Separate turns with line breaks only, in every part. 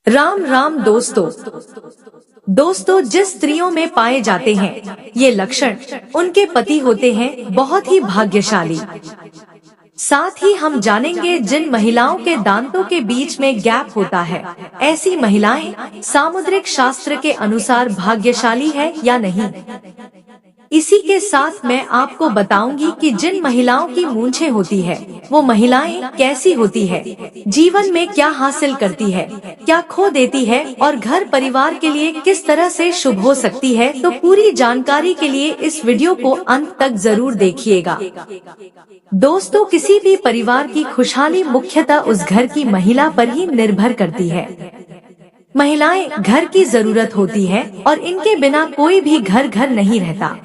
राम राम दोस्तों जिस स्त्रियों में पाए जाते हैं ये लक्षण उनके पति होते हैं बहुत ही भाग्यशाली। साथ ही हम जानेंगे जिन महिलाओं के दांतों के बीच में गैप होता है ऐसी महिलाएं सामुद्रिक शास्त्र के अनुसार भाग्यशाली है या नहीं। इसी के साथ मैं आपको बताऊंगी कि जिन महिलाओं की मूंछें होती है वो महिलाएं कैसी होती है, जीवन में क्या हासिल करती है, क्या खो देती है और घर परिवार के लिए किस तरह से शुभ हो सकती है। तो पूरी जानकारी के लिए इस वीडियो को अंत तक जरूर देखिएगा। दोस्तों किसी भी परिवार की खुशहाली मुख्यतः उस घर की महिला पर ही निर्भर करती है। महिलाएं घर की जरूरत होती है और इनके बिना कोई भी घर नहीं रहता।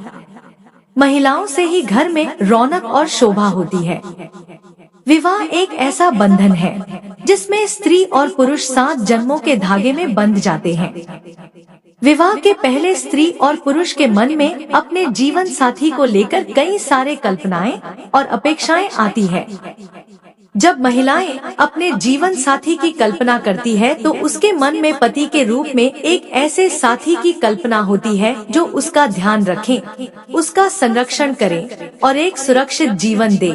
महिलाओं से ही घर में रौनक और शोभा होती है। विवाह एक ऐसा बंधन है जिसमें स्त्री और पुरुष 7 जन्मों के धागे में बंध जाते हैं। विवाह के पहले स्त्री और पुरुष के मन में अपने जीवन साथी को लेकर कई सारे कल्पनाएं और अपेक्षाएं आती है। जब महिलाएं अपने जीवन साथी की कल्पना करती है तो उसके मन में पति के रूप में एक ऐसे साथी की कल्पना होती है जो उसका ध्यान रखे, उसका संरक्षण करे और एक सुरक्षित जीवन दे।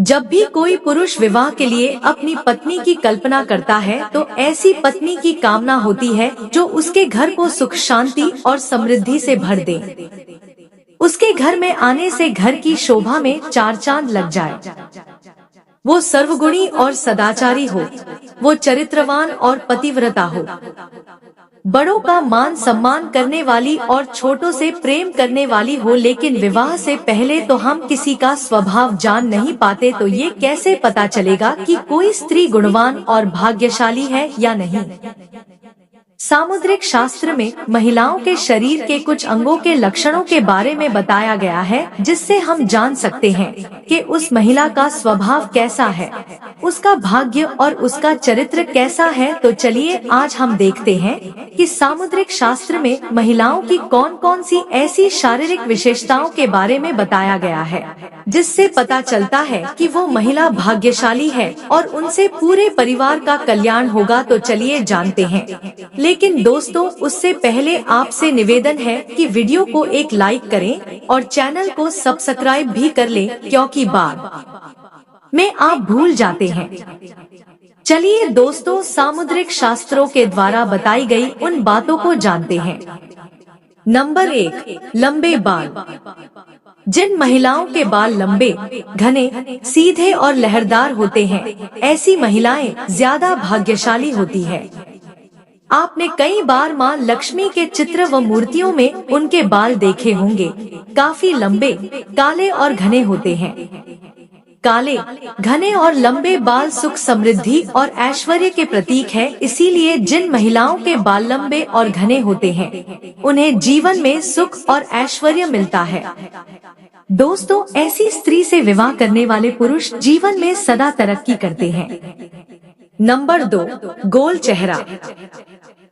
जब भी कोई पुरुष विवाह के लिए अपनी पत्नी की कल्पना करता है तो ऐसी पत्नी की कामना होती है जो उसके घर को सुख शांति और समृद्धि से भर दे। उसके घर में आने से घर की शोभा में 4 चांद लग जाए। वो सर्वगुणी और सदाचारी हो, वो चरित्रवान और पतिव्रता हो, बड़ों का मान सम्मान करने वाली और छोटों से प्रेम करने वाली हो। लेकिन विवाह से पहले तो हम किसी का स्वभाव जान नहीं पाते, तो ये कैसे पता चलेगा कि कोई स्त्री गुणवान और भाग्यशाली है या नहीं। सामुद्रिक शास्त्र में महिलाओं के शरीर के कुछ अंगों के लक्षणों के बारे में बताया गया है जिससे हम जान सकते हैं कि उस महिला का स्वभाव कैसा है, उसका भाग्य और उसका चरित्र कैसा है। तो चलिए आज हम देखते हैं कि सामुद्रिक शास्त्र में महिलाओं की कौन कौन सी ऐसी शारीरिक विशेषताओं के बारे में बताया गया है जिससे पता चलता है कि वो महिला भाग्यशाली है और उनसे पूरे परिवार का कल्याण होगा। तो चलिए जानते हैं। लेकिन दोस्तों उससे पहले आपसे निवेदन है कि वीडियो को एक लाइक करें और चैनल को सब्सक्राइब भी कर लें, क्योंकि बाद में आप भूल जाते हैं। चलिए दोस्तों सामुद्रिक शास्त्रों के द्वारा बताई गई उन बातों को जानते हैं। नंबर 1, लंबे बाल। जिन महिलाओं के बाल लंबे, घने, सीधे और लहरदार होते हैं ऐसी महिलाएं ज्यादा भाग्यशाली होती है। आपने कई बार माँ लक्ष्मी के चित्र व मूर्तियों में उनके बाल देखे होंगे। काफी लंबे, काले और घने होते हैं। काले, घने और लंबे बाल सुख, समृद्धि और ऐश्वर्य के प्रतीक है। इसीलिए जिन महिलाओं के बाल लंबे और घने होते हैं उन्हें जीवन में सुख और ऐश्वर्य मिलता है। दोस्तों ऐसी स्त्री से विवाह करने वाले पुरुष जीवन में सदा तरक्की करते हैं। नंबर 2, गोल चेहरा।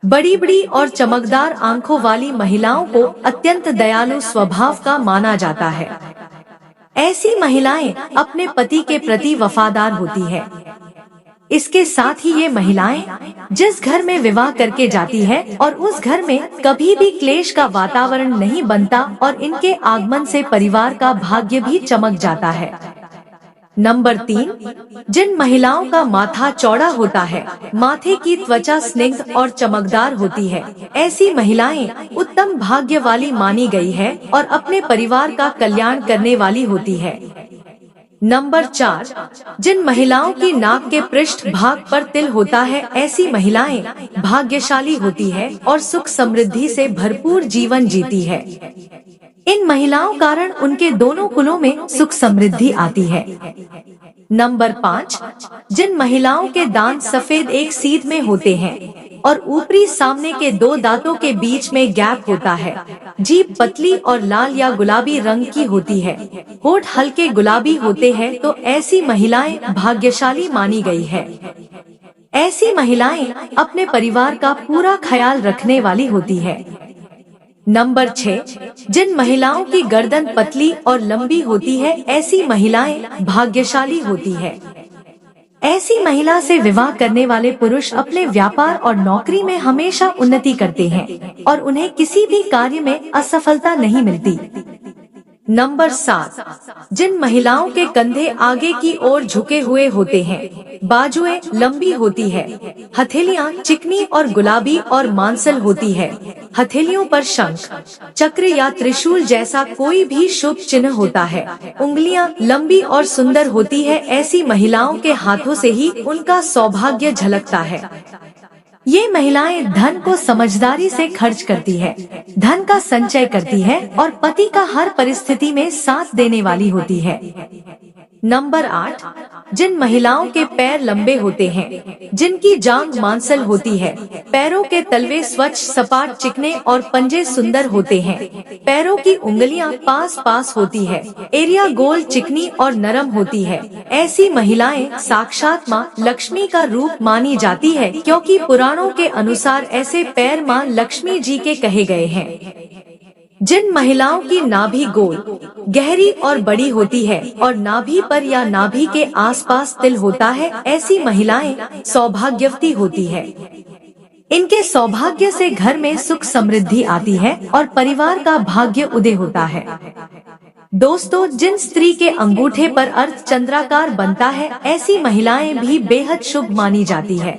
बड़ी बड़ी और चमकदार आंखों वाली महिलाओं को अत्यंत दयालु स्वभाव का माना जाता है। ऐसी महिलाएं अपने पति के प्रति वफादार होती है। इसके साथ ही ये महिलाएं जिस घर में विवाह करके जाती है और उस घर में कभी भी क्लेश का वातावरण नहीं बनता और इनके आगमन से परिवार का भाग्य भी चमक जाता है। नंबर 3, जिन महिलाओं का माथा चौड़ा होता है, माथे की त्वचा स्निग्ध और चमकदार होती है, ऐसी महिलाएं उत्तम भाग्य वाली मानी गई है और अपने परिवार का कल्याण करने वाली होती है। नंबर 4, जिन महिलाओं की नाक के पृष्ठ भाग पर तिल होता है ऐसी महिलाएं भाग्यशाली होती है और सुख समृद्धि से भरपूर जीवन जीती है। इन महिलाओं कारण उनके दोनों कुलों में सुख समृद्धि आती है। नंबर 5, जिन महिलाओं के दांत सफेद एक सीध में होते हैं और ऊपरी सामने के 2 दांतों के बीच में गैप होता है, जीभ पतली और लाल या गुलाबी रंग की होती है, होठ हल्के गुलाबी होते हैं, तो ऐसी महिलाएं भाग्यशाली मानी गई है। ऐसी महिलाएं अपने परिवार का पूरा ख्याल रखने वाली होती है। नंबर 6, जिन महिलाओं की गर्दन पतली और लंबी होती है ऐसी महिलाएं भाग्यशाली होती है। ऐसी महिला से विवाह करने वाले पुरुष अपने व्यापार और नौकरी में हमेशा उन्नति करते हैं और उन्हें किसी भी कार्य में असफलता नहीं मिलती। नंबर 7, जिन महिलाओं के कंधे आगे की ओर झुके हुए होते हैं, बाजुएं लंबी होती है, हथेलियां चिकनी और गुलाबी और मांसल होती है, हथेलियों पर शंख, चक्र या त्रिशूल जैसा कोई भी शुभ चिन्ह होता है, उंगलियां लंबी और सुंदर होती है, ऐसी महिलाओं के हाथों से ही उनका सौभाग्य झलकता है। ये महिलाएं धन को समझदारी से खर्च करती है, धन का संचय करती है और पति का हर परिस्थिति में साथ देने वाली होती है। नंबर 8, जिन महिलाओं के पैर लंबे होते हैं, जिनकी जांघ मांसल होती है, पैरों के तलवे स्वच्छ सपाट चिकने और पंजे सुंदर होते हैं, पैरों की उंगलियां पास पास होती है, एरिया गोल चिकनी और नरम होती है, ऐसी महिलाएं साक्षात माँ लक्ष्मी का रूप मानी जाती है, क्योंकि पुराणों के अनुसार ऐसे पैर माँ लक्ष्मी जी के कहे गए हैं। जिन महिलाओं की नाभि गोल, गहरी और बड़ी होती है और नाभि पर या नाभि के आसपास तिल होता है, ऐसी महिलाएं सौभाग्यवती होती है। इनके सौभाग्य से घर में सुख समृद्धि आती है और परिवार का भाग्य उदय होता है। दोस्तों, जिन स्त्री के अंगूठे पर अर्ध चंद्राकार बनता है, ऐसी महिलाएं भी बेहद शुभ मानी जाती है।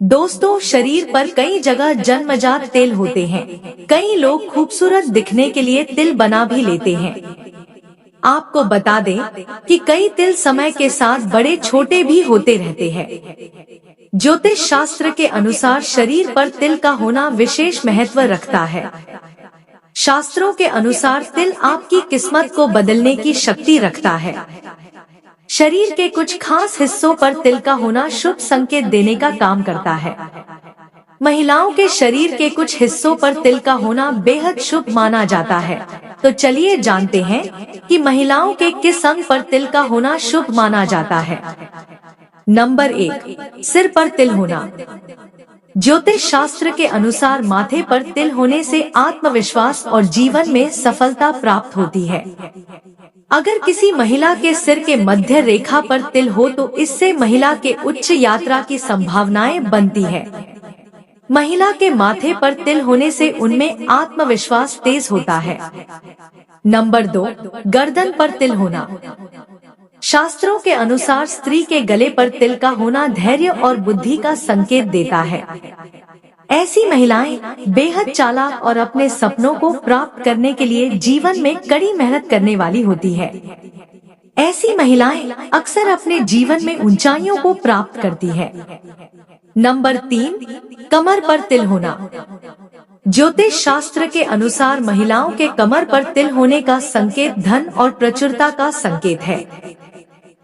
दोस्तों, शरीर पर कई जगह जन्मजात तिल होते हैं। कई लोग खूबसूरत दिखने के लिए तिल बना भी लेते हैं। आपको बता दें कि कई तिल समय के साथ बड़े छोटे भी होते रहते हैं। ज्योतिष शास्त्र के अनुसार शरीर पर तिल का होना विशेष महत्व रखता है। शास्त्रों के अनुसार तिल आपकी किस्मत को बदलने की शक्ति रखता है। शरीर के कुछ खास हिस्सों पर तिल का होना शुभ संकेत देने का काम करता है। महिलाओं के शरीर के कुछ हिस्सों पर तिल का होना बेहद शुभ माना जाता है। तो चलिए जानते हैं कि महिलाओं के किस अंग पर तिल का होना शुभ माना जाता है। नंबर 1, सिर पर तिल होना। ज्योतिष शास्त्र के अनुसार माथे पर तिल होने से आत्मविश्वास और जीवन में सफलता प्राप्त होती है। अगर किसी महिला के सिर के मध्य रेखा पर तिल हो तो इससे महिला के उच्च यात्रा की संभावनाएं बनती है। महिला के माथे पर तिल होने से उनमें आत्मविश्वास तेज होता है। नंबर 2, गर्दन पर तिल होना। शास्त्रों के अनुसार स्त्री के गले पर तिल का होना धैर्य और बुद्धि का संकेत देता है। ऐसी महिलाएं बेहद चालाक और अपने सपनों को प्राप्त करने के लिए जीवन में कड़ी मेहनत करने वाली होती है। ऐसी महिलाएं अक्सर अपने जीवन में ऊंचाइयों को प्राप्त करती है। नंबर 3, कमर पर तिल होना। ज्योतिष शास्त्र के अनुसार महिलाओं के कमर पर तिल होने का संकेत धन और प्रचुरता का संकेत है।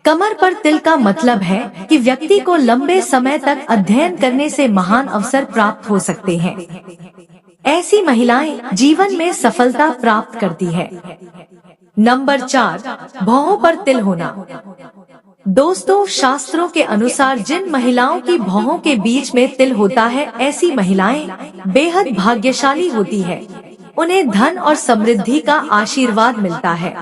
कमर पर तिल का मतलब है कि व्यक्ति को लंबे समय तक अध्ययन करने से महान अवसर प्राप्त हो सकते हैं। ऐसी महिलाएं जीवन में सफलता प्राप्त करती है। नंबर 4, भौहों पर तिल होना। दोस्तों, शास्त्रों के अनुसार जिन महिलाओं की भौहों के बीच में तिल होता है, ऐसी महिलाएं बेहद भाग्यशाली होती है। उन्हें धन और समृद्धि का आशीर्वाद मिलता है।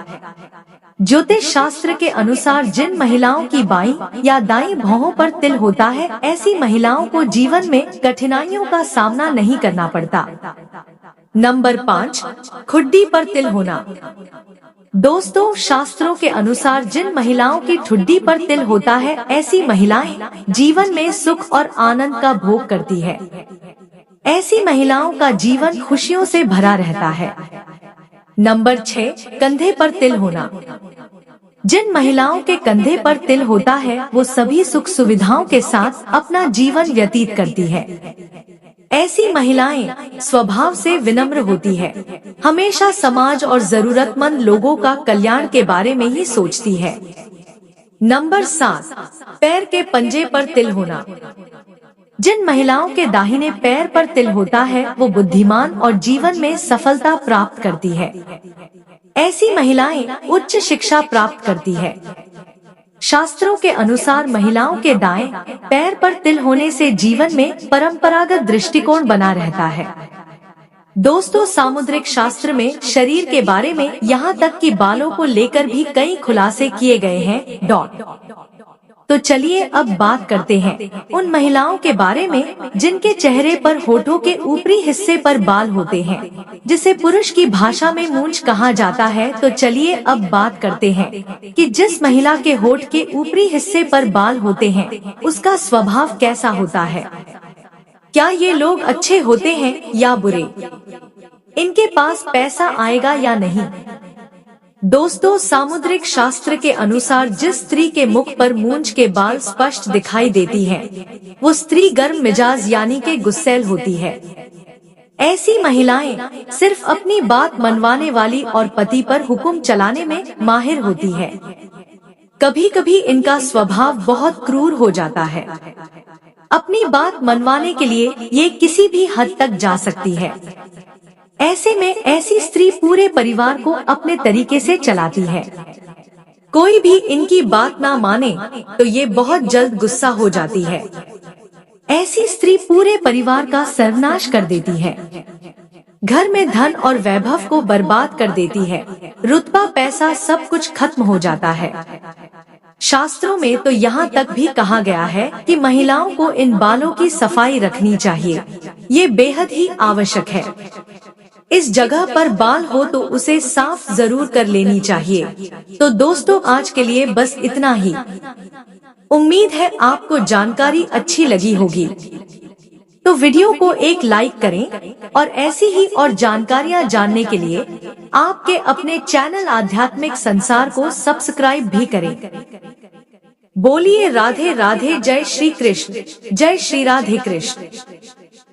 ज्योतिष शास्त्र के अनुसार जिन महिलाओं की बाईं या दाईं भौहों पर तिल होता है, ऐसी महिलाओं को जीवन में कठिनाइयों का सामना नहीं करना पड़ता। नंबर 5, ठुड्डी पर तिल होना। दोस्तों, शास्त्रों के अनुसार जिन महिलाओं की ठुड्डी पर तिल होता है, ऐसी महिलाएं जीवन में सुख और आनंद का भोग करती है। ऐसी महिलाओं का जीवन खुशियों से भरा रहता है। नंबर 6, कंधे पर तिल होना। जिन महिलाओं के कंधे पर तिल होता है, वो सभी सुख सुविधाओं के साथ अपना जीवन व्यतीत करती है। ऐसी महिलाएं स्वभाव से विनम्र होती है, हमेशा समाज और जरूरतमंद लोगों का कल्याण के बारे में ही सोचती है। नंबर 7, पैर के पंजे पर तिल होना। जिन महिलाओं के दाहिने पैर पर तिल होता है, वो बुद्धिमान और जीवन में सफलता प्राप्त करती है। ऐसी महिलाएं उच्च शिक्षा प्राप्त करती है। शास्त्रों के अनुसार महिलाओं के दाएं पैर पर तिल होने से जीवन में परंपरागत दृष्टिकोण बना रहता है। दोस्तों, सामुद्रिक शास्त्र में शरीर के बारे में यहाँ तक कि बालों को लेकर भी कई खुलासे किए गए हैं। तो चलिए अब बात करते हैं उन महिलाओं के बारे में जिनके चेहरे पर होठों के ऊपरी हिस्से पर बाल होते हैं, जिसे पुरुष की भाषा में मूंछ कहा जाता है। तो चलिए अब बात करते हैं कि जिस महिला के होठ के ऊपरी हिस्से पर बाल होते हैं उसका स्वभाव कैसा होता है। क्या ये लोग अच्छे होते हैं या बुरे? इनके पास पैसा आएगा या नहीं? दोस्तों, सामुद्रिक शास्त्र के अनुसार जिस स्त्री के मुख पर मूंछ के बाल स्पष्ट दिखाई देती है वो स्त्री गर्म मिजाज यानी के गुस्सैल होती है। ऐसी महिलाएं सिर्फ अपनी बात मनवाने वाली और पति पर हुक्म चलाने में माहिर होती है। कभी कभी इनका स्वभाव बहुत क्रूर हो जाता है। अपनी बात मनवाने के लिए ये किसी भी हद तक जा सकती है। ऐसे में ऐसी स्त्री पूरे परिवार को अपने तरीके से चलाती है। कोई भी इनकी बात ना माने तो ये बहुत जल्द गुस्सा हो जाती है। ऐसी स्त्री पूरे परिवार का सर्वनाश कर देती है, घर में धन और वैभव को बर्बाद कर देती है, रुतबा पैसा सब कुछ खत्म हो जाता है। शास्त्रों में तो यहाँ तक भी कहा गया है कि महिलाओं को इन बालों की सफाई रखनी चाहिए। ये बेहद ही आवश्यक है। इस जगह पर बाल हो तो उसे साफ जरूर कर लेनी चाहिए। तो दोस्तों, आज के लिए बस इतना ही। उम्मीद है आपको जानकारी अच्छी लगी होगी। तो वीडियो को एक लाइक करें और ऐसी ही और जानकारियाँ जानने के लिए आपके अपने चैनल आध्यात्मिक संसार को सब्सक्राइब भी करें। बोलिए राधे राधे। जय श्री कृष्ण। जय श्री राधे कृष्ण।